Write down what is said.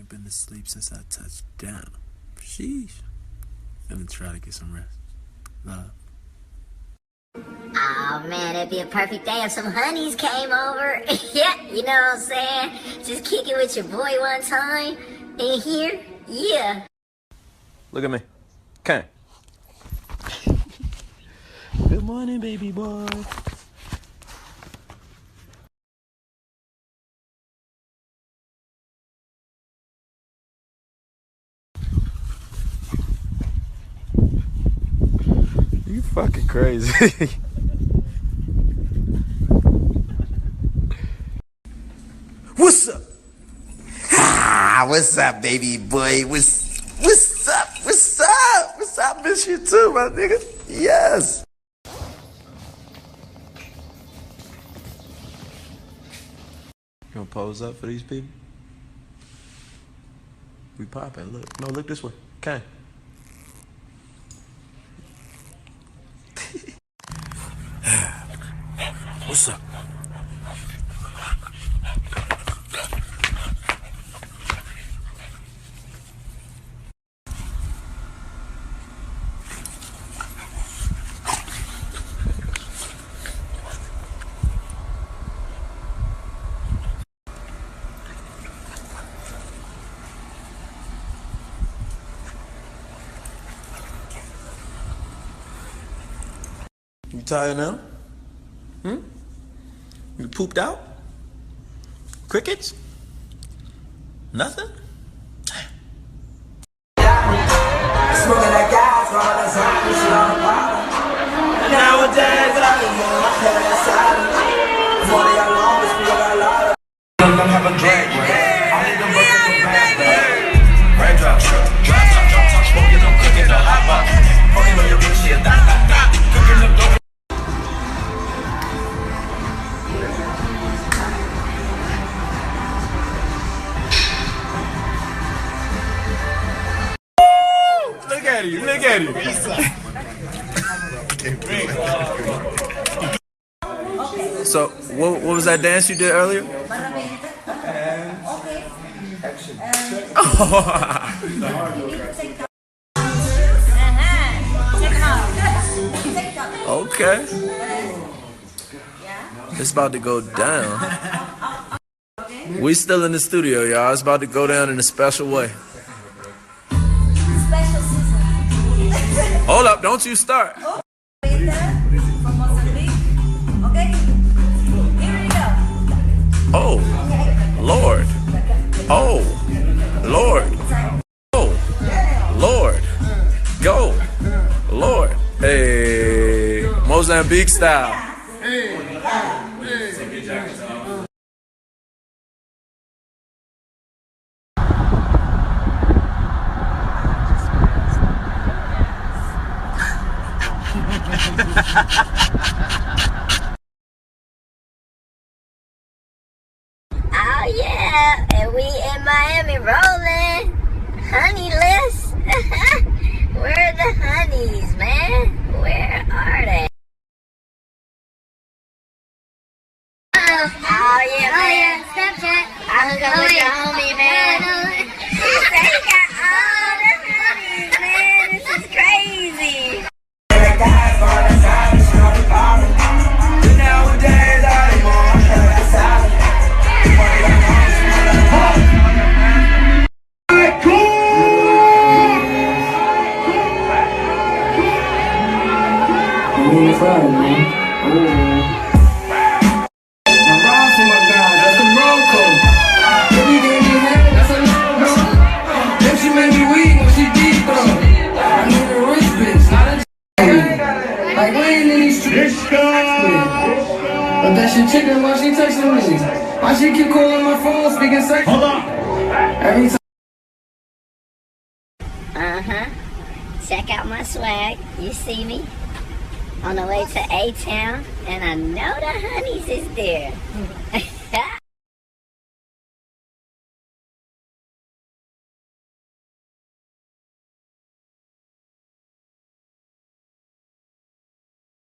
ain't been to sleep since I touched down. Sheesh. Gonna try to get some rest. Love. Oh man, it'd be a perfect day if some honeys came over. Yeah, you know what I'm saying? Just kick it with your boy one time. In here, yeah. Look at me. Okay. Good morning, baby boy. You fucking crazy. What's up? Ah, what's up, baby boy? What's up? What's up? What's up? Miss you too, my nigga. Yes. You gonna pose up for these people? We poppin'. Look. No, look this way. Okay. What's up? You tired now? You pooped out? Crickets? Nothing? Smoking that gas, rolling that zombie shit on the bottom. Nowadays, I don't know, I'm feeling that silent. One of y'all longest, we got a lot of. Them have a drag race. I need them busting some bad bag. Raindrop, drop top, smoking, I'm cooking the hot box. Fucking on your bitch, shit, that. Cooking the dope. Look at him. So, what was that dance you did earlier? Okay. It's about to go down. We still in the studio, y'all. It's about to go down in a special way. Hold up, don't you start. Oh, Lord. Oh, Lord. Oh, Lord. Go, Lord. Hey, Mozambique style. Oh yeah, and we in Miami rolling. Honey list. Where are the honeys, man? Where are they? Oh yeah, Snapchat. I hook up with your homie, man. He said he got all the honeys, man. This is crazy. But that shit chicken while she texting me. Why she keep calling my phone speaking sex? Hold on. Every time. Check out my swag. You see me on the way to A-Town, and I know the honeys is there.